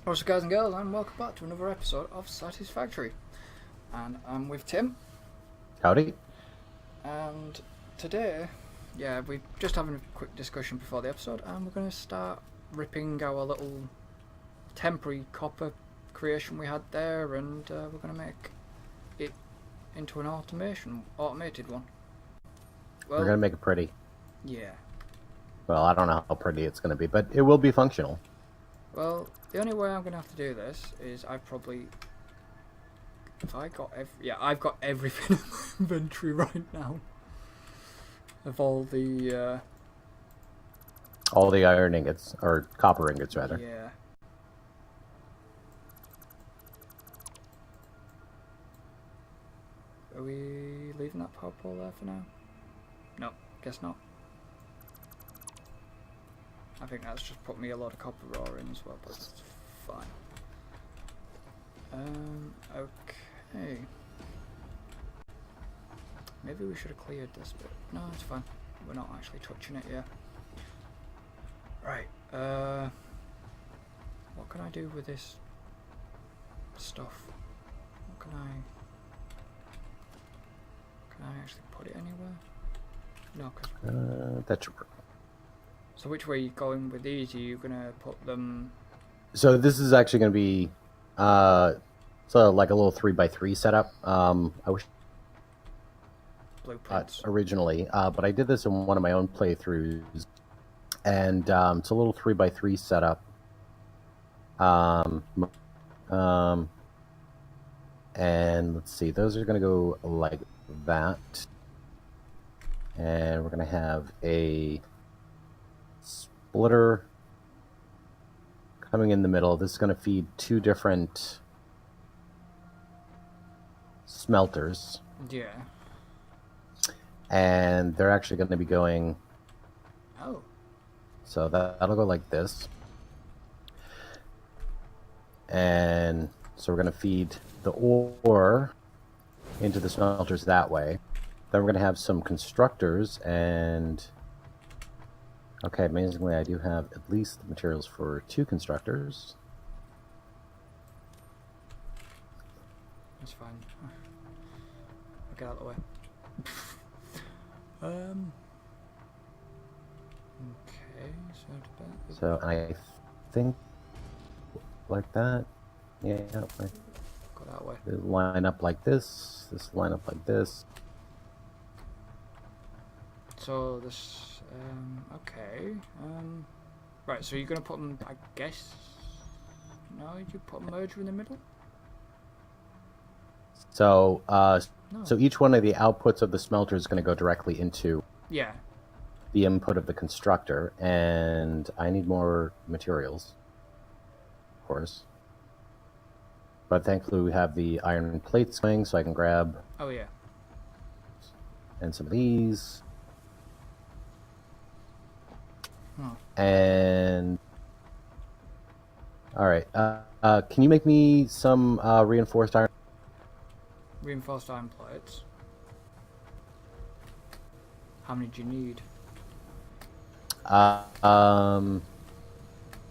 What's up, guys and girls, and welcome back to another episode of Satisfactory. And I'm with Tim, Howdy. and today, we're just having a quick discussion before the episode, and we're going to start ripping our little temporary copper creation we had there, and we're going to make it into an automated one. Well, We're going to make it pretty. yeah. Well, I don't know how pretty it's going to be, but it will be functional. Well, the only way I'm going to have to do this is I've got everything in my inventory right now. Of all the iron ingots, or copper ingots, rather. yeah. Are we leaving that power pole there for now? No, guess not. I think that's just put me a lot of copper ore in as well, but it's fine. Okay. Maybe we should have cleared this bit. No, it's fine. We're not actually touching it yet. Right. What can I do with this stuff? What can I actually put it anywhere? No, cause That should work. so which way are you going with these? Are you gonna put them? So this is actually going to be, like a little 3x3 setup. I wish Blueprints. originally, but I did this in one of my own playthroughs, and it's a little 3x3 setup. And let's see, those are going to go like that, and we're going to have a splitter coming in the middle. This is going to feed two different smelters, Yeah. and they're actually going to be going, Oh. so that'll go like this, and so we're going to feed the ore into the smelters that way. Then we're going to have some constructors, and okay, amazingly I do have at least the materials for two constructors. That's fine. I'll get out of the way. Okay, So I think like that. Yeah, like go that way. this line up like this. This line up like this. So this, okay. Right, so you're gonna put them, I guess. No, you put a merger in the middle? So, No. so each one of the outputs of the smelter is going to go directly into Yeah. the input of the constructor, and I need more materials, of course. But thankfully we have the iron plates going, so I can grab Oh yeah. and some of these. Huh. And all right, can you make me some reinforced iron? Reinforced iron plates. How many do you need?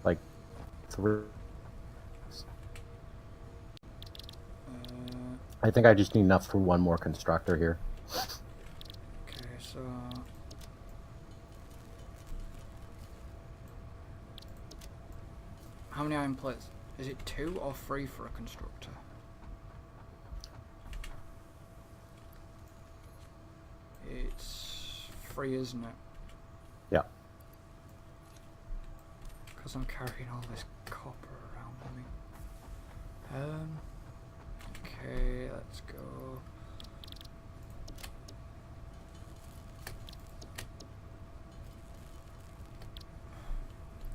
Like 3. I think I just need enough for one more constructor here. Okay, so how many iron plates? Is it 2 or 3 for a constructor? It's 3, isn't it? Yeah. Because I'm carrying all this copper around with me. Okay, let's go.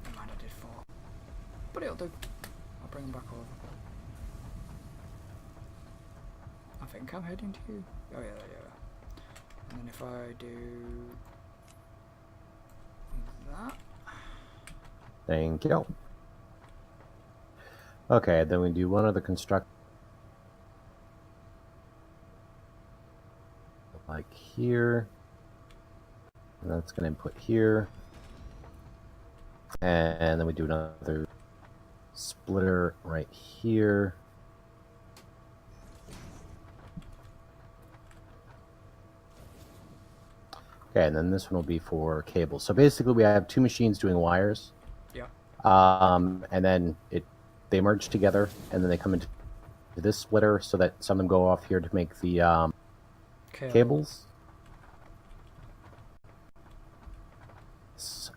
Never mind, I did 4. But it'll do. I'll bring them back over. I think I'm heading to you. Oh yeah, there you are. And then if I do that. Thank you. Okay, then we do one of the construct like here. That's going to input here. And then we do another splitter right here. Okay, and then this one will be for cables. So basically we have two machines doing wires. Yeah. And then they merge together, and then they come into this splitter so that some of them go off here to make the cables.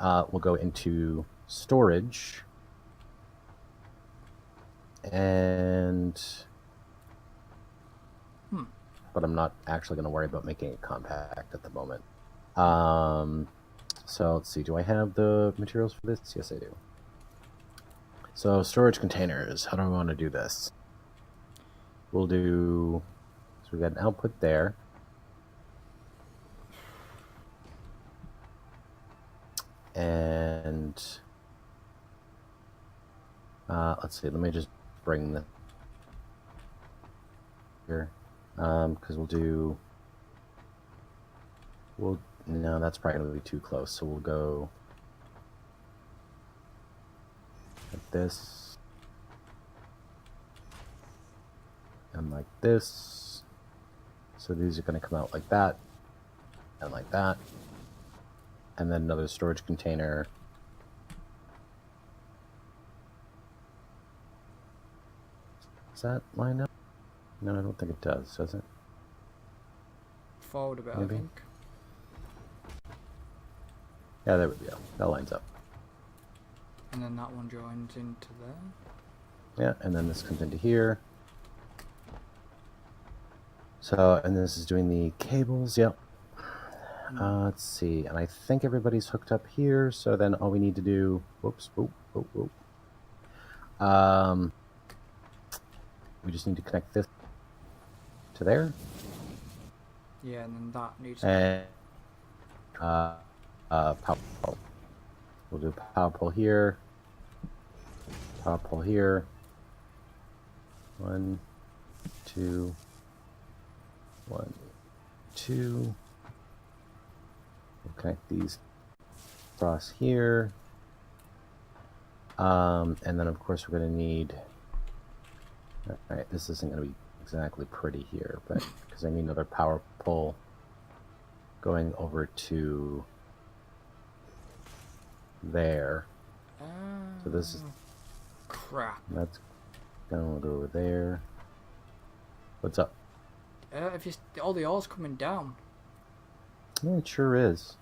Will go into storage. And... But I'm not actually going to worry about making it compact at the moment. So let's see, do I have the materials for this? Yes, I do. So storage containers, how do I want to do this? We'll do, so we got an output there. And let's see, let me just bring the here. Because no, that's probably going to be too close, so we'll go like this, and like this, so these are going to come out like that, and like that, and then another storage container. Does that line up? No, I don't think it does it? Forward a bit, Maybe. I think. Yeah, there we go. That lines up. And then that one joins into there. Yeah, and then this comes into here. So, and this is doing the cables, yep. Let's see, and I think everybody's hooked up here, so then all we need to do, whoops, whoop. We just need to connect this to there. Yeah, and then that needs And power pole. We'll do power pole here. Power pole here. 1, 2, 1, 2. We'll connect these across here. And then of course we're going to need. Alright, this isn't going to be exactly pretty here, but because I need another power pole going over to there. So this is crap. That's gonna go over there. What's up? If you all the ore's coming down. Yeah, it sure is.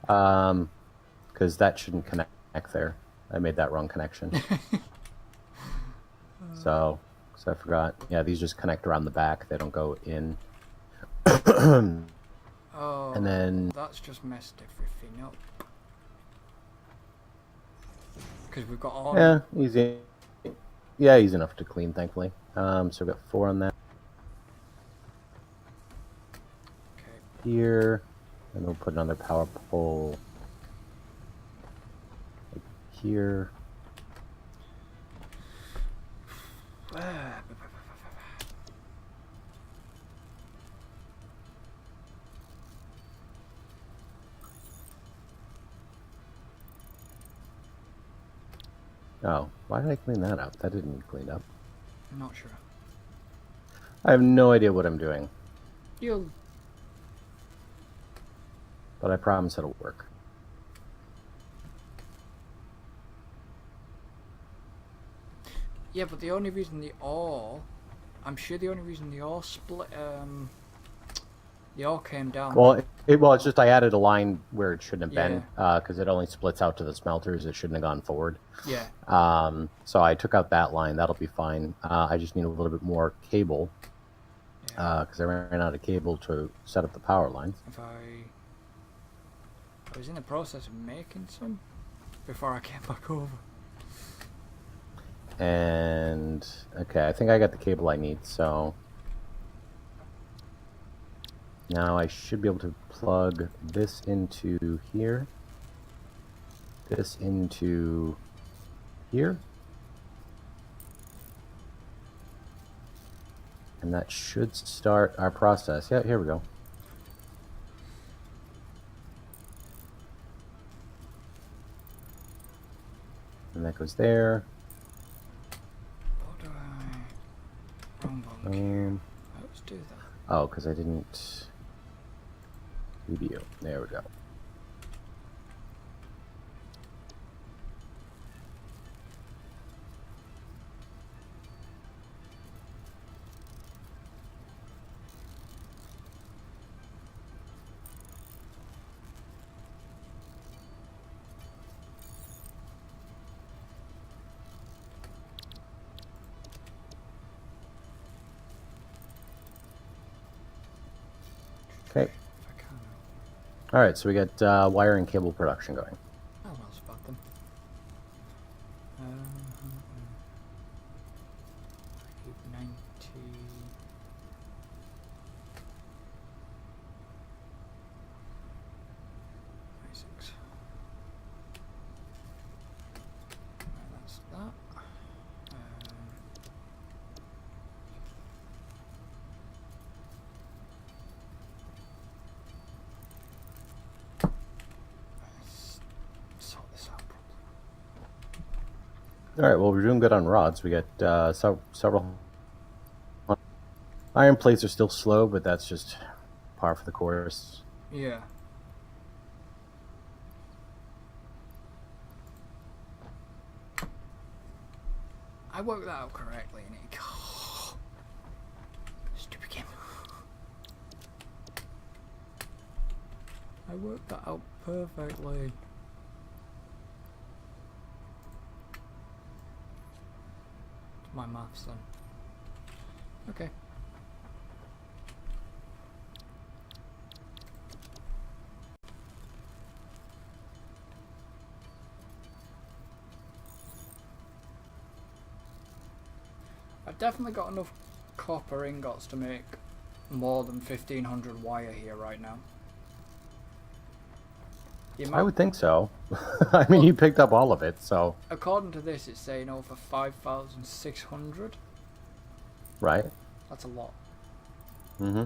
Because that shouldn't connect there. I made that wrong connection. So I forgot. Yeah, these just connect around the back. They don't go in. Oh, and then that's just messed everything up. Because we've got all. Yeah, easy. Yeah, easy enough to clean, thankfully. So we've got 4 on that. Okay. Here, and we'll put another power pole like here. Oh, why did I clean that up? That didn't need cleaned up. I'm not sure. I have no idea what I'm doing, You'll. but I promise it'll work. Yeah, but the only reason the ore, I'm sure the only reason the ore split, the ore came down. Well, it's just I added a line where it shouldn't have been, Yeah. because it only splits out to the smelters. It shouldn't have gone forward. Yeah. So I took out that line. That'll be fine. I just need a little bit more cable, Yeah. because I ran out of cable to set up the power lines. I was in the process of making some before I came back over. And okay, I think I got the cable I need. So now I should be able to plug this into here, this into here, and that should start our process. Yeah, here we go. And that goes there. Oh, because I didn't review. There we go. Okay. If I can. All right, so we got wire and cable production going. Oh, not so bad then. Keep 90. 96. Right, that's that. Let's sort this out properly. All right, well, we're doing good on rods. We got several. Iron plates are still slow, but that's just par for the course. Yeah. I worked that out correctly, and it. Stupid game. I worked that out perfectly. My maths then. Okay. I've definitely got enough copper ingots to make more than 1500 wire here right now. I would think so. I mean, you picked up all of it, so. According to this, it's saying over 5,600. Right. That's a lot. Mm-hmm.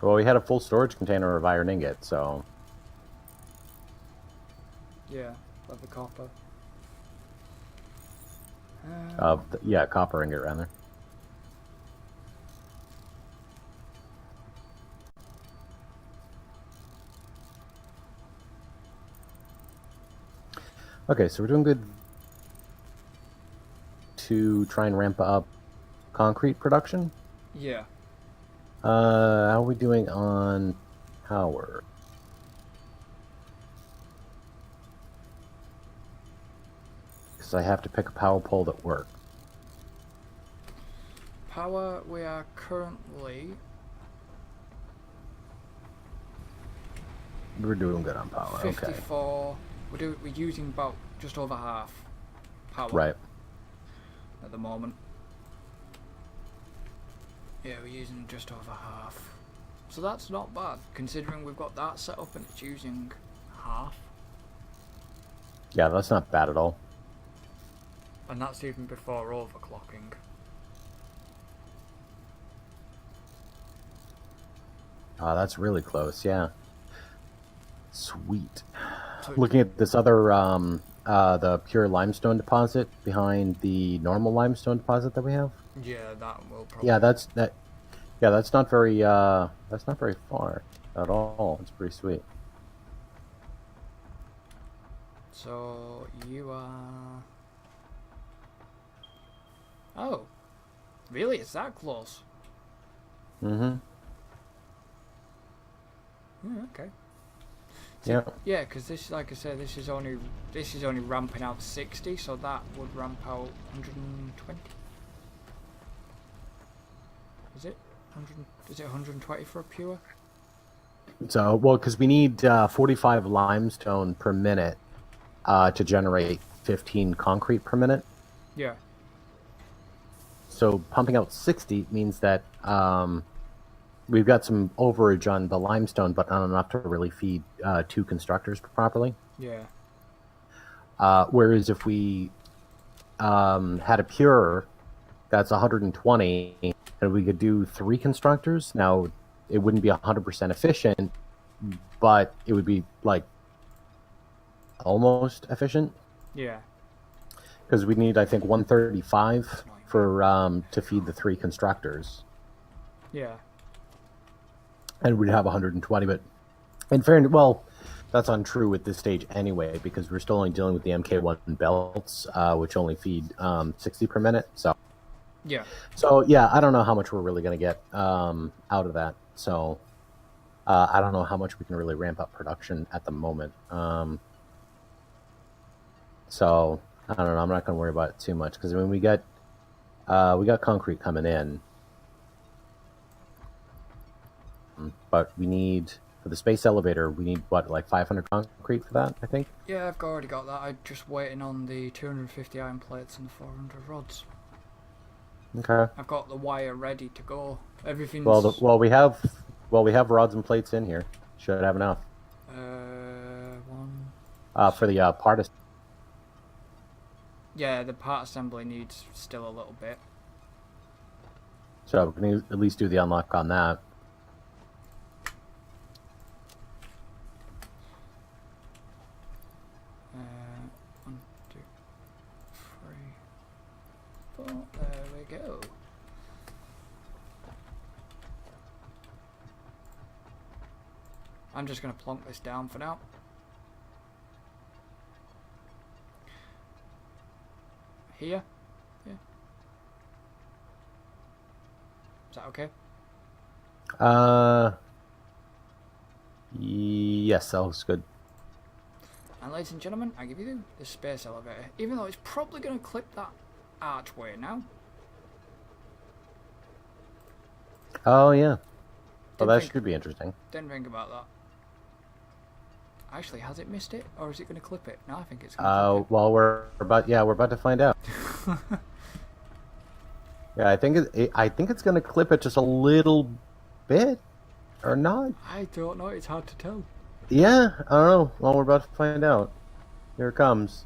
Well, we had a full storage container of iron ingot, so. Yeah, of the copper. Yeah, copper ingot, rather. Okay, so we're doing good to try and ramp up concrete production. Yeah. How are we doing on power? Because I have to pick a power pole that works. Power, we are currently... We're doing good on power, 54. Okay. We're using about just over half power. Right. At the moment. Yeah, we're using just over half. So that's not bad, considering we've got that set up and it's using half. Yeah, that's not bad at all. And that's even before overclocking. That's really close, yeah. Sweet. So Looking at this other, the pure limestone deposit behind the normal limestone deposit that we have. yeah, that will probably... Yeah, that's not very far at all. It's pretty sweet. So you are... Oh, really? It's that close? Mm-hmm. Okay. Yeah. Yeah, because this, like I said, this is only ramping out 60, so that would ramp out 120. Is it? Is it 120 for a pure? So, well, because we need 45 limestone per minute to generate 15 concrete per minute. Yeah. So pumping out 60 means that we've got some overage on the limestone, but not enough to really feed 2 constructors properly. Yeah. Whereas if we had a pure that's 120 and we could do 3 constructors, now it wouldn't be 100% efficient, but it would be like almost efficient. Yeah. Because we need, I think, 135 for to feed the 3 constructors. Yeah. and we'd have 120. But in fairness, well, that's untrue with this stage anyway, because we're still only dealing with the MK1 belts, which only feed 60 per minute. So Yeah. I don't know how much we're really going to get out of that. So I don't know how much we can really ramp up production at the moment. So I don't know. I'm not going to worry about it too much, because I mean we got concrete coming in, but we need, for the space elevator, we need what, like 500 concrete for that, I think. Yeah, I've already got that. I'm just waiting on the 250 iron plates and the 400 rods. Okay. I've got the wire ready to go. Everything's We have rods and plates in here. Should have enough. One. For the part. Yeah, the part assembly needs still a little bit. So we can at least do the unlock on that. One, two, three, four. There we go. I'm just going to plonk this down for now. Here? Yeah. Is that okay? Yes, that looks good. And ladies and gentlemen, I give you the space elevator. Even though it's probably going to clip that archway now. Oh, yeah. Well, that Didn't should be interesting. Didn't think about that. Actually, has it missed it, or is it going to clip it? No, I think it's going to clip it. Well, we're about to find out. Yeah, I think it's going to clip it just a little bit, or not. I don't know. It's hard to tell. Yeah, I don't know. Well, we're about to find out. Here it comes.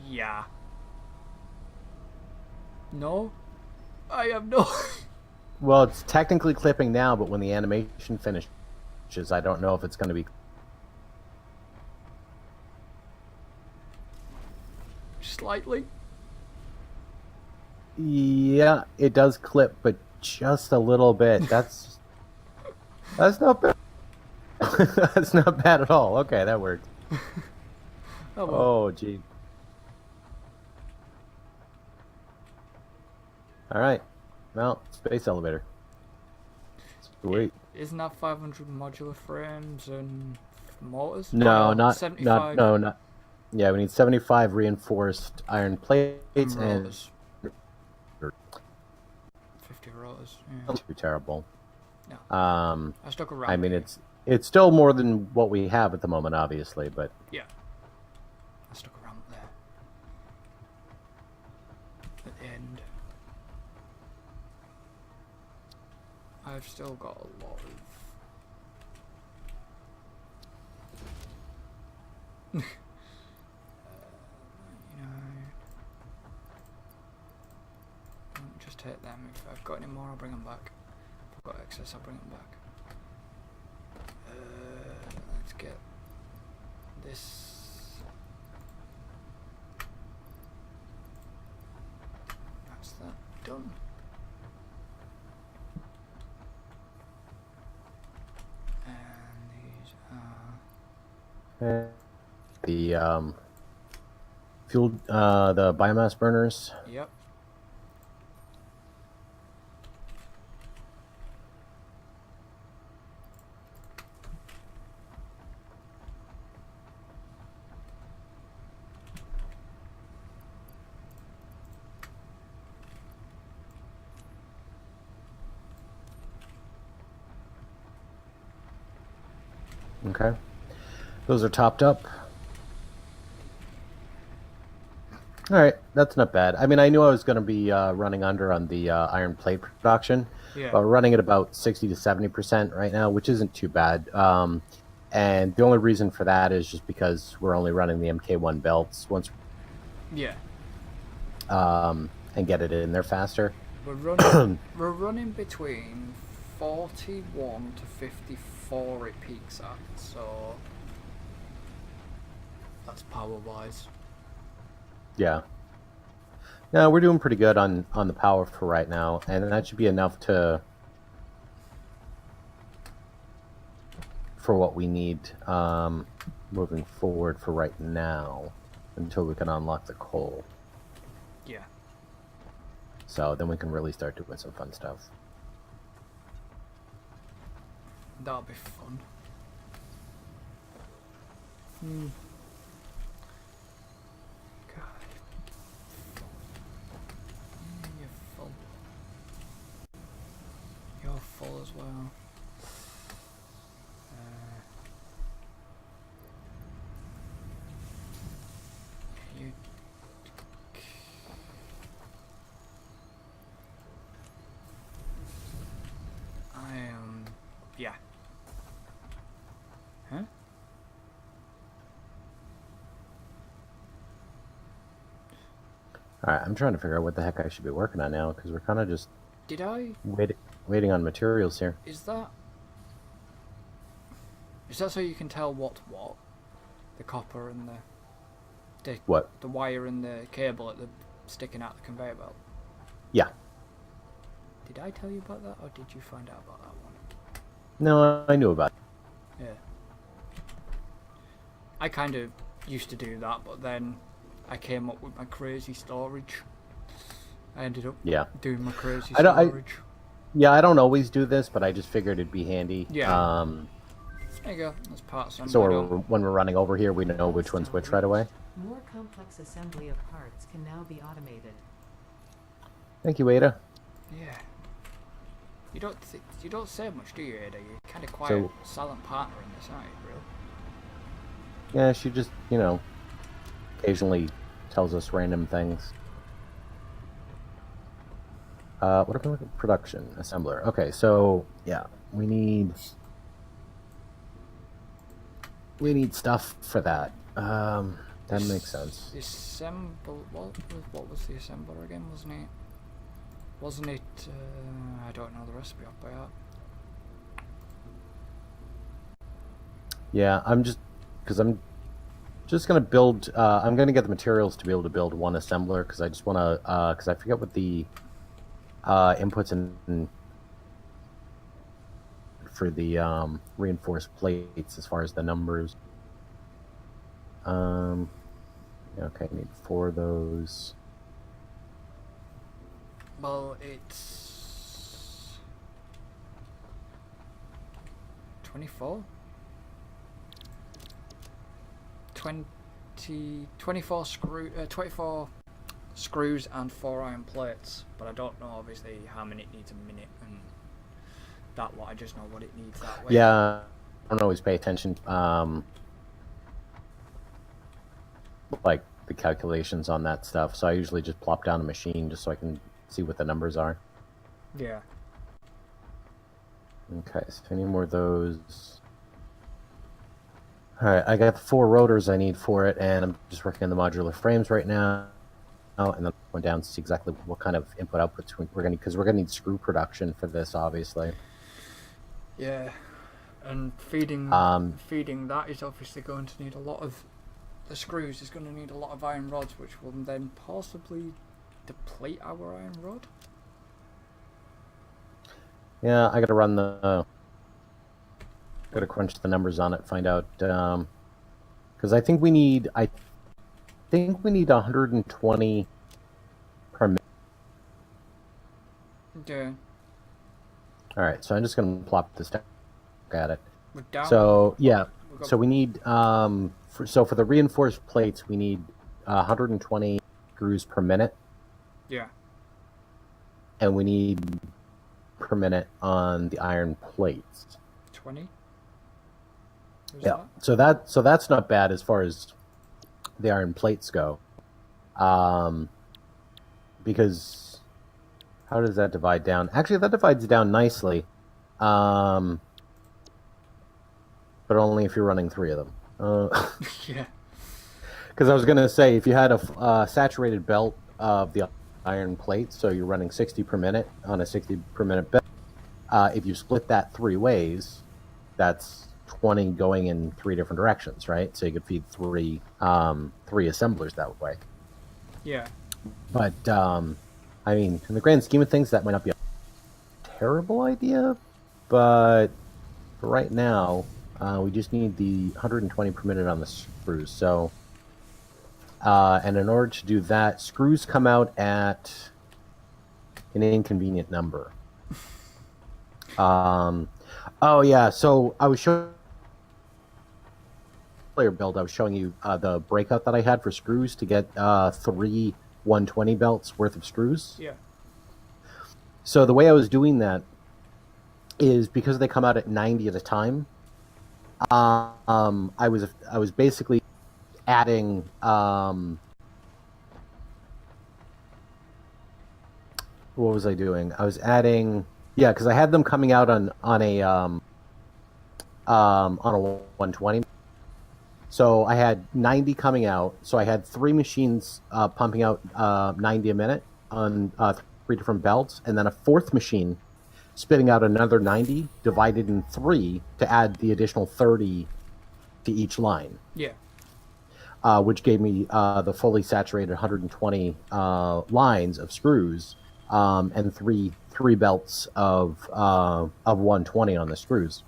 Yeah. No, I have no. Well, it's technically clipping now, but when the animation finishes, I don't know if it's going to be. Slightly. Yeah, it does clip, but just a little bit. That's not bad. That's not bad at all. Okay, that worked. Oh, well. Oh, gee. All right. Well, space elevator. Sweet. Isn't that 500 modular frames and motors? No, not 75 not. Yeah, we need 75 reinforced iron plates and rotors. 50 rotors. Yeah. too terrible. No. I stuck around. mean, it's still more than what we have at the moment, obviously, but Yeah. I stuck around there. At the end. I've still got a lot of... just take them. If I've got any more, I'll bring them back. If I've got excess, I'll bring them back. Let's get this. That's that done. And these are... the fuel, the biomass burners. Yep. Okay. Those are topped up. All right, that's not bad. I mean, I knew I was going to be running under on the iron plate production. Yeah. But we're running at about 60 to 70% right now, which isn't too bad. And the only reason for that is just because we're only running the MK1 belts once. Yeah. And get it in there faster. We're running between 41 to 54 it peaks at, so that's power wise. Yeah. No, we're doing pretty good on the power for right now, and that should be enough for what we need moving forward for right now until we can unlock the coal. Yeah. So then we can really start doing some fun stuff. That'll be fun. God. You're full. You're full as well. You. I am. Yeah. Huh? All right, I'm trying to figure out what the heck I should be working on now because we're kind of just Did I? waiting on materials here. Is that so you can tell what? The copper and What? the wire and the cable at the sticking out the conveyor belt? Yeah. Did I tell you about that, or did you find out about that one? No, I knew about it. Yeah. I kind of used to do that, but then I came up with my crazy storage. I ended up doing my crazy storage. I don't always do this, but I just figured it'd be handy. Yeah. There you go. That's part of something. So when we're running over here, we know which one's which right away. More complex assembly of parts can now be automated. Thank you, Ada. Yeah. You don't say much, do you, Ada? You're kind of quiet, silent partner in this, aren't you, really? Yeah, she just, occasionally tells us random things. What are we looking at? Production assembler. Okay, so yeah, we need stuff for that. That makes sense. What was the assembler again? Wasn't it? I don't know the recipe off by heart. Yeah, I'm just gonna build. I'm gonna get the materials to be able to build one assembler because I just want to. Because I forget what the inputs in for the reinforced plates as far as the numbers. Okay, I need 4 of those. Well, it's 24? 24 screws and 4 iron plates, but I don't know obviously how many it needs a minute and that lot. I just know what it needs that way. Yeah, I don't always pay attention. Like the calculations on that stuff, so I usually just plop down a machine just so I can see what the numbers are. Yeah. Okay, so any more of those? Alright, I got the 4 rotors I need for it, and I'm just working on the modular frames right now. And then going down to see exactly what kind of input outputs we're going to need, because we're going to need screw production for this, obviously. Yeah, and feeding that is obviously going to need a lot of... The screws is going to need a lot of iron rods, which will then possibly deplete our iron rod. Yeah, I got to run the... Got to crunch the numbers on it, find out... Because I think we need 120 per minute. Yeah. Alright, so I'm just going to plop this down. Got it. We're down. So, yeah. So we need... for the reinforced plates, we need 120 screws per minute. Yeah. And we need per minute on the iron plates. 20? Yeah. So that's not bad as far as the iron plates go. Because how does that divide down? Actually, that divides down nicely. But only if you're running 3 of them. Yeah. Because I was going to say, if you had a saturated belt of the iron plate, so you're running 60 per minute on a 60 per minute belt, if you split that 3 ways, that's 20 going in 3 different directions, right? So you could feed 3 assemblers that way. Yeah. But I mean, in the grand scheme of things, that might not be a terrible idea. But for right now, we just need the 120 per minute on the screws. So, and in order to do that, screws come out at an inconvenient number. Oh yeah, so I was showing player build. I was showing you the breakout that I had for screws to get 3 120 belts worth of screws. Yeah. So the way I was doing that is because they come out at 90 at a time. I was basically adding what was I doing? I was adding because I had them coming out on a 120. So I had 90 coming out. So I had 3 machines pumping out 90 a minute on 3 different belts, and then a 4th machine spitting out another 90 divided in 3 to add the additional 30 to each line. Yeah. Which gave me the fully saturated 120 lines of screws and three belts of 120 on the screws,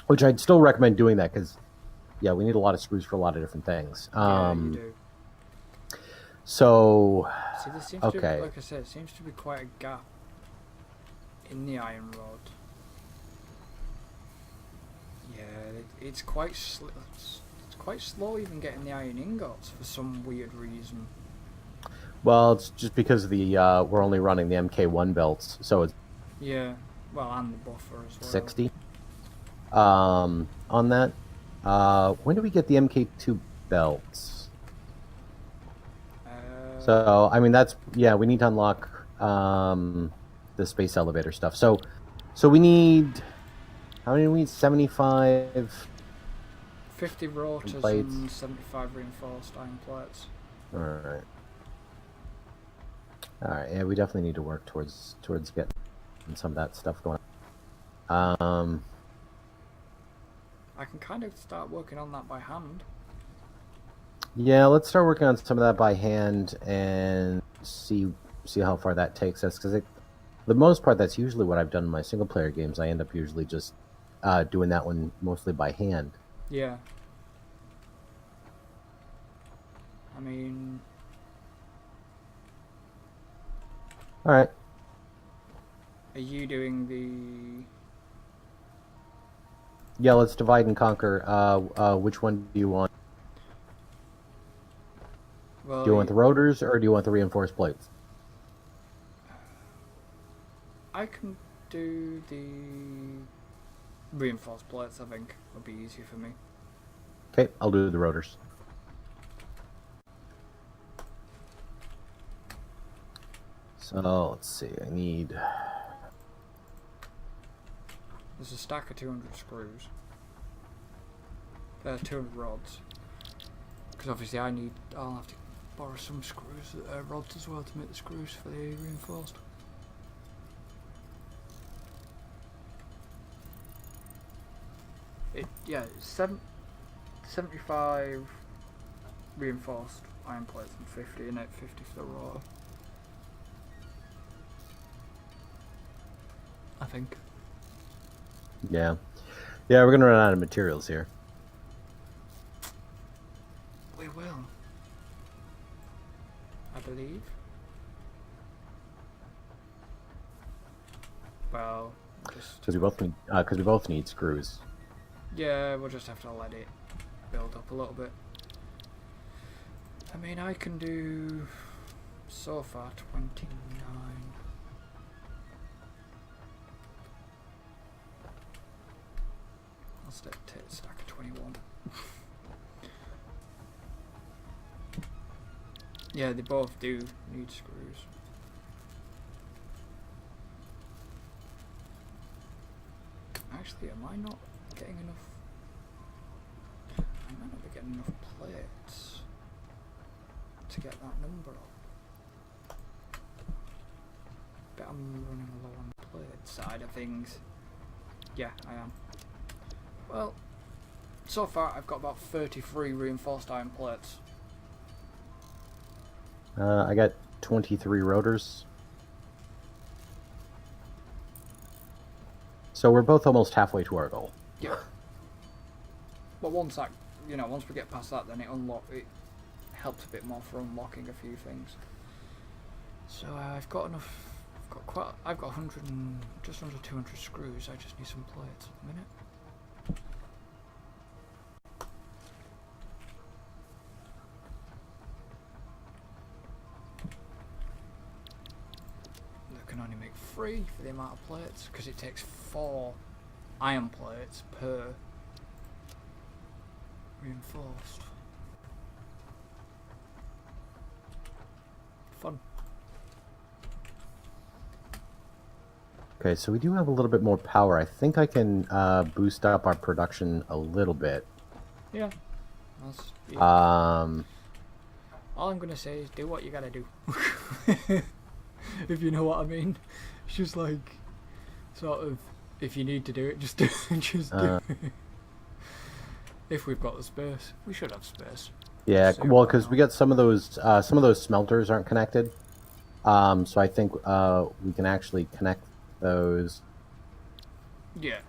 which I'd still recommend doing that because, yeah, we need a lot of screws for a lot of different things. Yeah, you do. So, See, there seems okay. to be, like I said, it seems to be quite a gap in the iron rod. Yeah, it's quite it's quite slow even getting the iron ingots for some weird reason. Well, it's just because of the we're only running the MK1 belts, so it's Yeah, well, and the buffer as well. 60 on that. When do we get the MK2 belts? So, I mean, we need to unlock the space elevator stuff. So we need, how many do we need? 75? 50 rotors plates. and 75 reinforced iron plates. Alright, yeah, we definitely need to work towards getting some of that stuff going on. I can kind of start working on that by hand. Yeah, let's start working on some of that by hand and see how far that takes us. Because the most part, that's usually what I've done in my single player games. I end up usually just doing that one mostly by hand. Yeah. I mean... Alright. Are you doing the... Yeah, let's divide and conquer. Which one do you want? Well, Do you want the rotors or do you want the reinforced plates? I can do the reinforced plates, I think. Would be easier for me. Okay, I'll do the rotors. So, let's see, I need... There's a stack of 200 screws. 200 rods. Because obviously I'll have to borrow some screws, rods as well to make the screws for the reinforced. It's 75 reinforced iron plates and 50 in it, 50 for the rotor. I think. Yeah, we're gonna run out of materials here. We will. I believe. Well, just... Because we both need screws. Yeah, we'll just have to let it build up a little bit. I mean, I can do so far 29. I'll stack of 21. Yeah, they both do need screws. Actually, am I not getting enough? I might not be getting enough plates to get that number up. Bet I'm running low on the plate side of things. Yeah, I am. Well, so far I've got about 33 reinforced iron plates. I got 23 rotors. So we're both almost halfway to our goal. Yeah. But once that, once we get past that, then it helps a bit more for unlocking a few things. So I've got enough. I've got 100 and just under 200 screws. I just need some plates at the minute. They can only make 3 for the amount of plates because it takes 4 iron plates per reinforced. Fun. Okay, so we do have a little bit more power. I think I can boost up our production a little bit. Yeah. Yeah. All I'm gonna say is do what you gotta do. If you know what I mean. It's just like, sort of, if you need to do it, just do it. If we've got the space, we should have space. Yeah, So well, because we got some of those smelters aren't connected. So I think we can actually connect those. Yeah.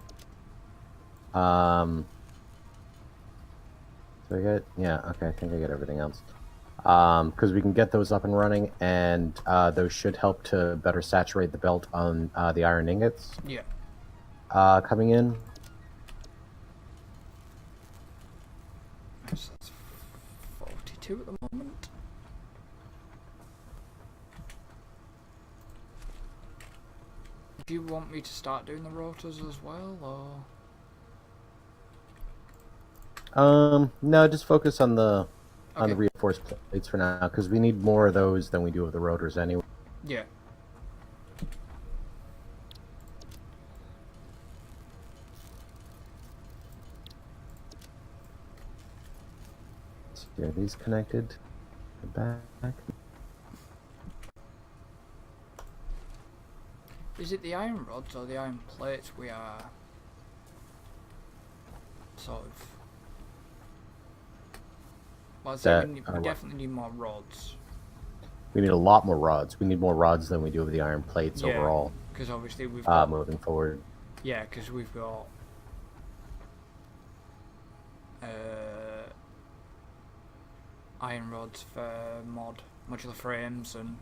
So I get, okay, I think I get everything else. Because we can get those up and running, and those should help to better saturate the belt on the iron ingots. Yeah. Coming in. So that's 42 at the moment. Do you want me to start doing the rotors as well, or? No, just focus on the Okay. reinforced plates for now, because we need more of those than we do of the rotors anyway. Yeah. So, are these connected? Back. Is it the iron rods or the iron plates we are sort of? Well, I'd say we definitely need more rods. We need a lot more rods. We need more rods than we do of the iron plates overall. Because obviously we've got moving forward. Yeah, because we've got iron rods for modular frames and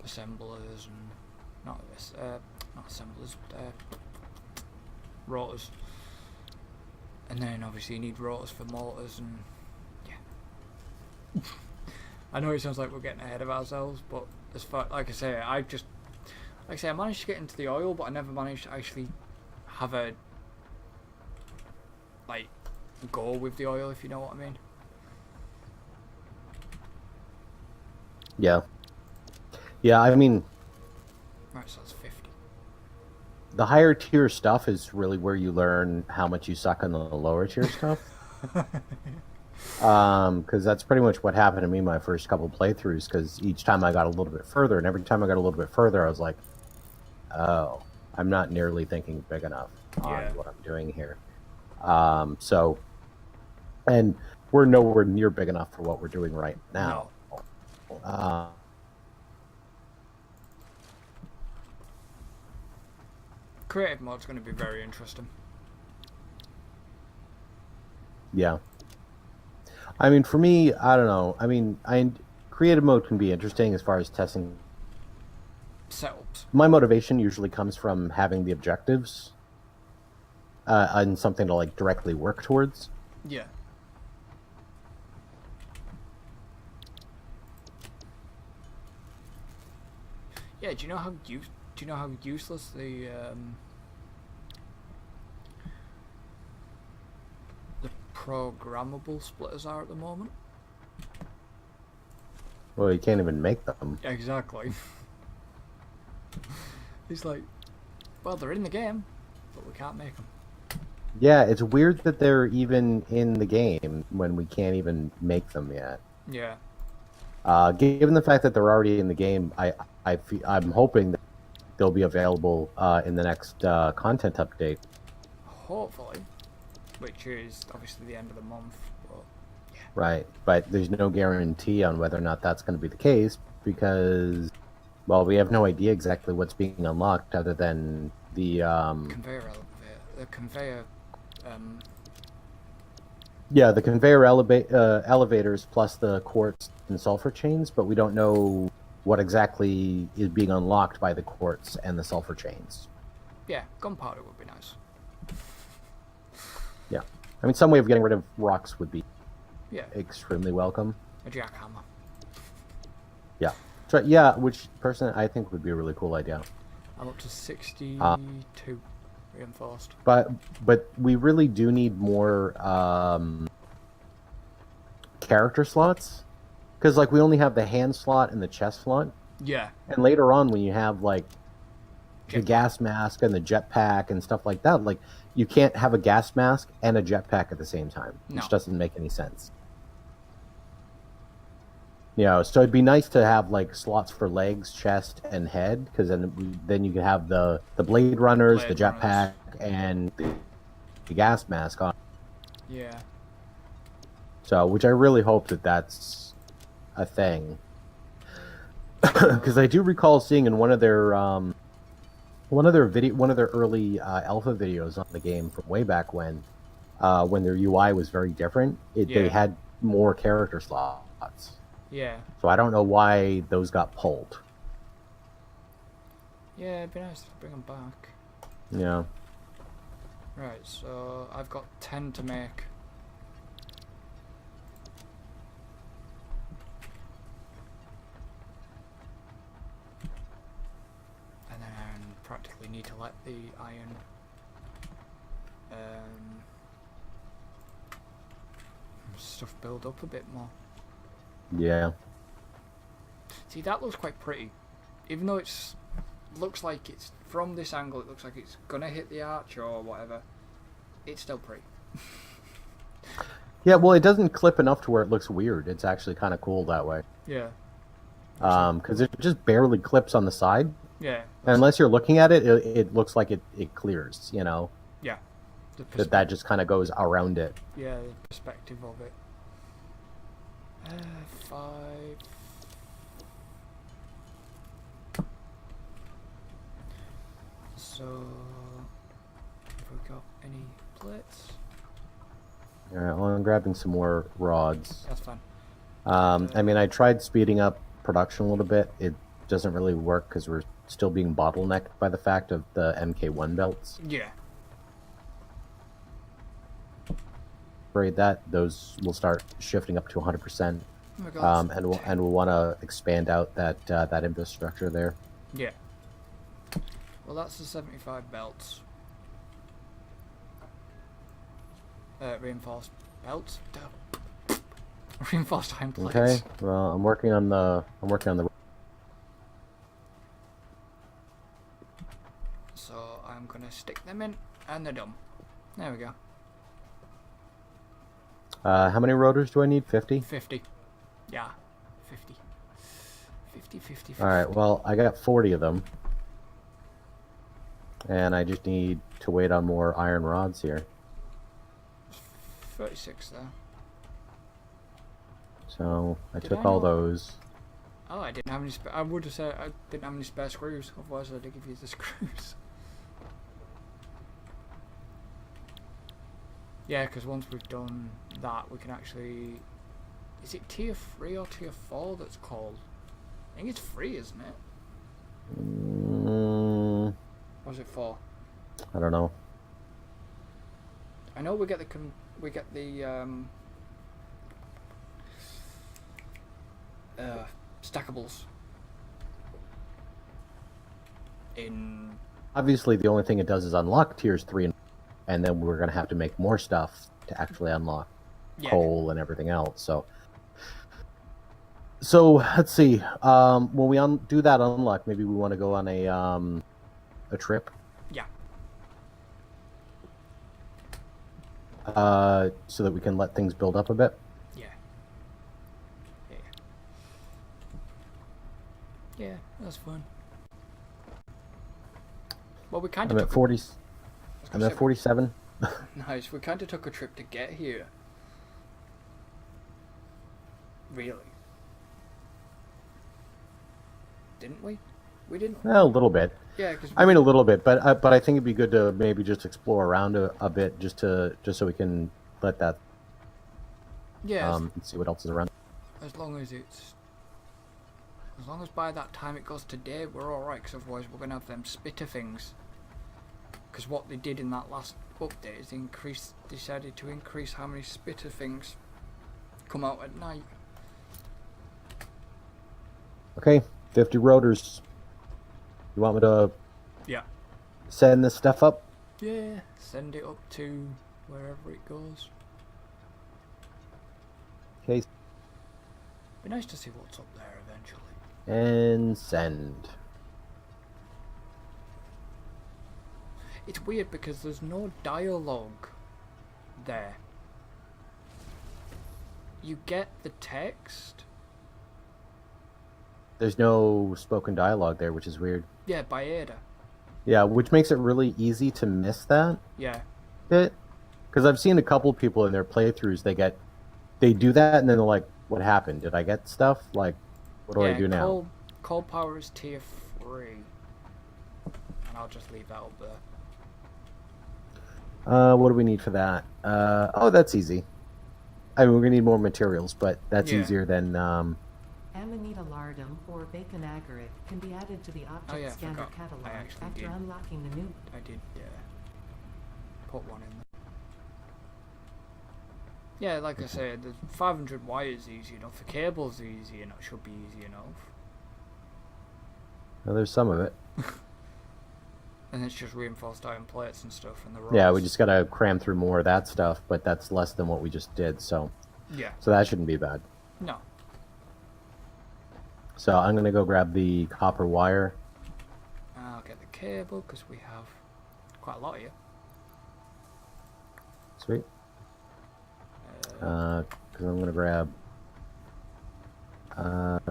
assemblers and not assemblers, rotors. And then obviously you need rotors for motors and yeah. I know it sounds like we're getting ahead of ourselves, but as far like I say, I managed to get into the oil, but I never managed to actually have a go with the oil, if you know what I mean. Yeah. Yeah, I mean, Right, so that's 50. the higher tier stuff is really where you learn how much you suck on the lower tier stuff. Because that's pretty much what happened to me my first couple playthroughs, because each time I got a little bit further, and every time I got a little bit further, I was like, oh, I'm not nearly thinking big enough on what I'm doing here. And we're nowhere near big enough for what we're doing right now. No. Creative mode's going to be very interesting. Yeah. I mean, for me, I don't know. I mean, creative mode can be interesting as far as testing Setups. My motivation usually comes from having the objectives and something to directly work towards. Yeah. Yeah. Do you know how useless the programmable splitters are at the moment? Well, you can't even make them. Exactly. It's like, well, they're in the game, but we can't make them. Yeah, it's weird that they're even in the game when we can't even make them yet. Yeah. Given the fact that they're already in the game, I'm hoping that they'll be available in the next content update. Hopefully. Which is obviously the end of the month, but yeah. Right, but there's no guarantee on whether or not that's going to be the case because, well, we have no idea exactly what's being unlocked other than the Conveyor elevator. The conveyor. yeah, the conveyor elevators plus the quartz and sulfur chains, but we don't know what exactly is being unlocked by the quartz and the sulfur chains. Yeah, gunpowder would be nice. Yeah, I mean, some way of getting rid of rocks would be Yeah, extremely welcome. a jackhammer. Yeah, so yeah, which person I think would be a really cool idea. I'm up to 62 reinforced. But we really do need more character slots because like we only have the hand slot and the chest slot, Yeah, and later on when you have like the Jetpack. gas mask and the jetpack and stuff like that, like you can't have a gas mask and a jetpack at the same time, No. which doesn't make any sense. You know, so it'd be nice to have like slots for legs, chest, and head, because then you could have the blade runners, the Blade jetpack, and the gas mask on. Yeah. So, which I really hope that that's a thing, because I do recall seeing in one of their early alpha videos on the game from way back when their UI was very different. They had more character slots. Yeah. So I don't know why those got pulled. Yeah, it'd be nice to bring them back. Yeah. Right, so I've got 10 to make. And then I practically need to let the iron stuff build up a bit more. Yeah. See, that looks quite pretty. Even though it's looks like it's from this angle, it looks like it's gonna hit the arch or whatever. It's still pretty. Yeah, well, it doesn't clip enough to where it looks weird. It's actually kind of cool that way. Yeah. Because it just barely clips on the side. Yeah. And unless you're looking at it, it looks like it clears, you know? Yeah. That just kind of goes around it. Yeah, the perspective of it. 5. So, have we got any plates? Alright, well, I'm grabbing some more rods. That's fine. I mean, I tried speeding up production a little bit. It doesn't really work because we're still being bottlenecked by the fact of the MK1 belts. Yeah. Afraid that those will start shifting up to 100%. Oh my God, And we'll want to expand out that infrastructure there. yeah. Well, that's the 75 belts. Reinforced belts. Duh. Reinforced iron plates. Okay. Well, I'm working on the. So I'm gonna stick them in, and they're done. There we go. How many rotors do I need? 50. 50. Yeah. 50. 50, 50, 50. All right. Well, I got 40 of them, and I just need to wait on more iron rods here. 36 there. So I Did took I all not- those. Oh, I didn't have any. I would have said I didn't have any spare screws. Otherwise, I'd have give you the screws. Yeah, because once we've done that, we can actually. Is it tier 3 or tier 4 that's called? I think it's 3, isn't it? Or is it 4? I don't know. I know we get the stackables in. Obviously, the only thing it does is unlock tiers 3, and then we're gonna have to make more stuff to actually unlock coal and everything else. So let's see. When we do that unlock, maybe we want to go on a trip. Yeah. So that we can let things build up a bit. Yeah. Yeah. Yeah, that's fun. Well, we kind I'm of at 40. I'm at 47. Nice. We kind of took a trip to get here. Really? Didn't we? We didn't. Well, a little bit. Yeah, because I mean, a little bit, but I think it'd be good to maybe just explore around a bit, just so we can let that yeah, see what else is around. as long as it's. As long as by that time it goes to day, we're alright, because otherwise we're going to have them spitter things. Because what they did in that last update is they decided to increase how many spitter things come out at night. Okay, 50 rotors. You want me to Yeah. send this stuff up? Yeah, send it up to wherever it goes. Okay, Be nice to see what's up there eventually. and send. It's weird because there's no dialogue there. You get the text, There's no spoken dialogue there, which is weird. yeah, by Ada. Yeah, which makes it really easy to miss that Yeah, bit. Because I've seen a couple people in their playthroughs, they do that and then they're like, what happened? Did I get stuff? Like, what do I do now? Cold power is tier 3. And I'll just leave that up there. What do we need for that? Oh, that's easy. I mean, we're gonna need more materials, but that's Yeah. easier than. Amanita lardum or bacon agaric can be added to the object I scanner forgot. catalog I actually after did. unlocking the new. I did, put one in there. Yeah, like I said, the 500 wires easy enough. The cable's easy enough. Should be easy enough. Well, there's some of it. And it's just reinforced iron plates and stuff. And the Yeah, rods. we just gotta cram through more of that stuff, but that's less than what we just did, so Yeah. that shouldn't be bad. No. So I'm gonna go grab the copper wire. I'll get the cable because we have quite a lot here. Sweet. Because I'm gonna grab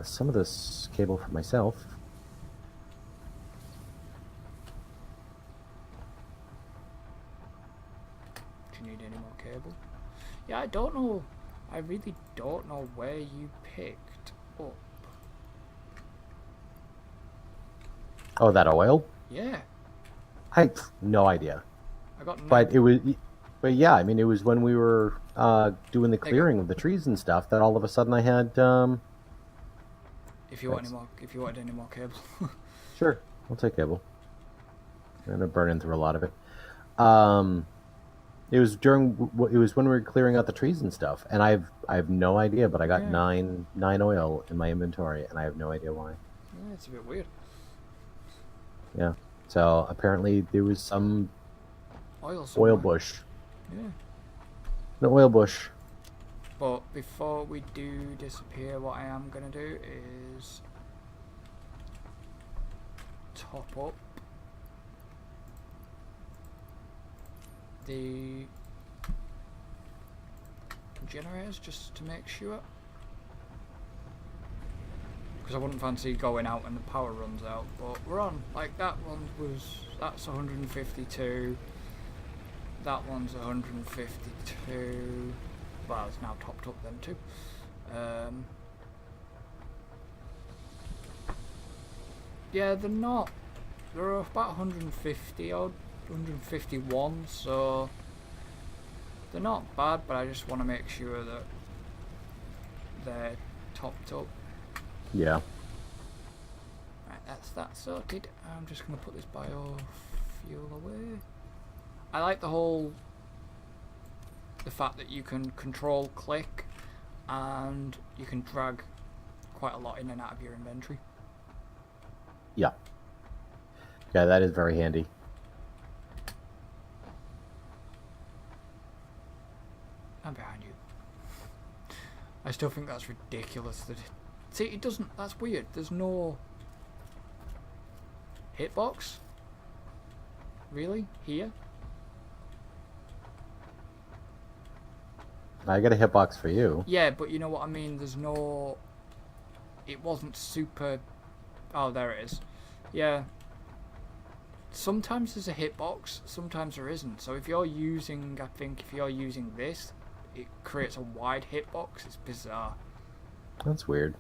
some of this cable for myself. Do you need any more cable? Yeah, I don't know. I really don't know where you picked up. Oh, that oil? Yeah, I no idea. I got. But it was, but yeah, I mean, it was when we were doing the clearing of the trees and stuff that all of a sudden I had. If you want any more, if you wanted any more cable. Sure, I'll take cable. I'm gonna burn through a lot of it. It was it was when we were clearing out the trees and stuff, and I have no idea, but I got Yeah. nine oil in my inventory, and I have no idea why. Yeah, it's a bit weird. Yeah, so apparently there was some Oil oil somewhere. bush, Yeah. an oil bush. But before we do disappear, what I am gonna do is top up the generators just to make sure, because I wouldn't fancy going out and the power runs out. But we're on. Like that's 152. That one's 152. Well, it's now topped up then too. Yeah, they're not. They're about 150 odd, 151. So they're not bad, but I just want to make sure that they're topped up. Yeah. Right, that's that sorted. I'm just gonna put this biofuel away. I like the fact that you can control click and you can drag quite a lot in and out of your inventory. Yeah. Yeah, that is very handy. I'm behind you. I still think that's ridiculous that see, it doesn't, that's weird. There's no hitbox? Really? Here? I got a hitbox for you. Yeah, but you know what I mean? There's no... It wasn't super... Oh, there it is. Yeah. Sometimes there's a hitbox, sometimes there isn't. So if you're using, I think if you're using this, it creates a wide hitbox. It's bizarre. That's weird.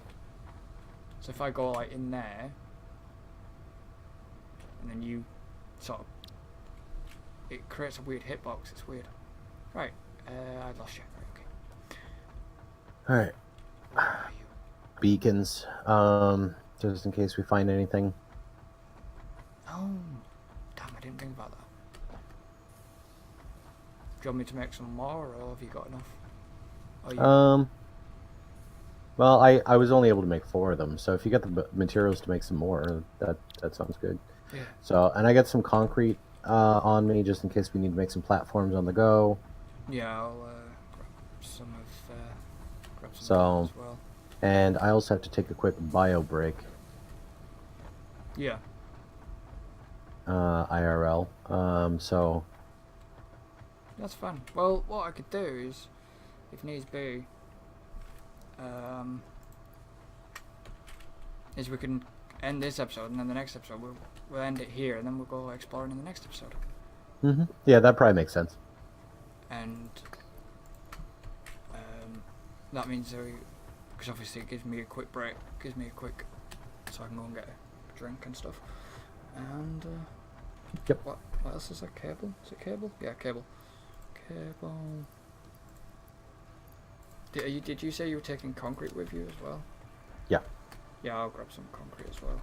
So if I go like in there, and then you sort of, it creates a weird hitbox. It's weird. Right, I lost you. Right, okay. All right. Where are you? Beacons. Just in case we find anything. Oh, damn! I didn't think about that. Do you want me to make some more, or have you got enough? Oh, you... Well, I was only able to make 4 of them, so if you get the materials to make some more, that sounds good. Yeah. So, and I got some concrete on me just in case we need to make some platforms on the go. Yeah, I'll grab some of grab some So, of that as well. And I also have to take a quick bio break. Yeah. IRL. So. That's fine. Well, what I could do is, if needs be, is we can end this episode, and then the next episode we'll end it here, and then we'll go exploring in the next episode. Yeah, that probably makes sense. And that means because obviously it gives me a quick break, so I can go and get a drink and stuff. And Yep. What else is that? Cable? Is it cable? Yeah, cable. Cable. Did you say you were taking concrete with you as well? Yeah. Yeah, I'll grab some concrete as well.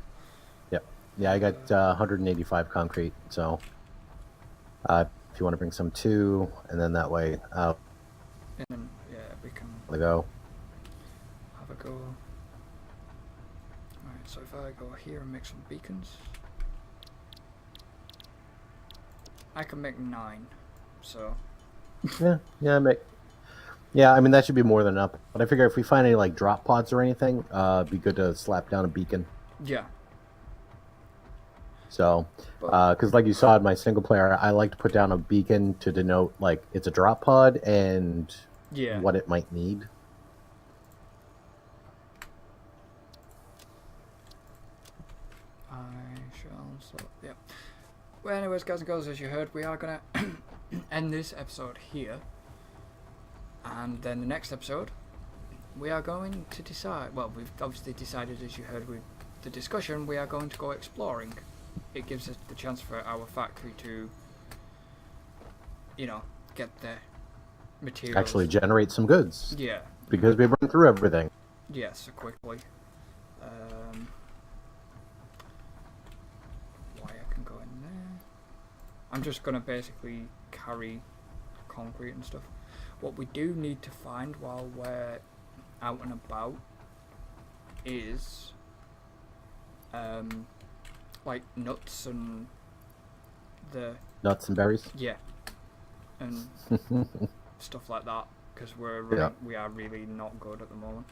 Yep. Yeah, I got 185 concrete, so if you want to bring some too, and then that way And then, yeah, we can go. have a go. Alright, so if I go here and make some beacons, I can make 9, so... Yeah, I mean, that should be more than enough. But I figure if we find any, like, drop pods or anything, it'd be good to slap down a beacon. Yeah. So, because like you saw in my single player, I like to put down a beacon to denote, like, it's a drop pod and what it might need. I shall, yeah. Well, anyways, guys and girls, as you heard, we are going to end this episode here. And then the next episode, we are going to decide, well, we've obviously decided, as you heard with the discussion, we are going to go exploring. It gives us the chance for our factory to, get the materials. Actually generate some goods. Yeah. Because we run through everything. Yeah, so quickly. Wire can go in there. I'm just going to basically carry concrete and stuff. What we do need to find while we're out and about is like nuts and nuts and berries. Yeah, and stuff like that, because we are really not good at the moment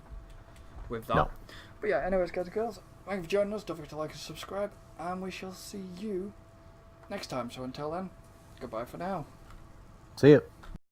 with that. No. But yeah, anyways, guys and girls, thank you for joining us. Don't forget to like and subscribe, and we shall see you next time. So until then, goodbye for now. See you.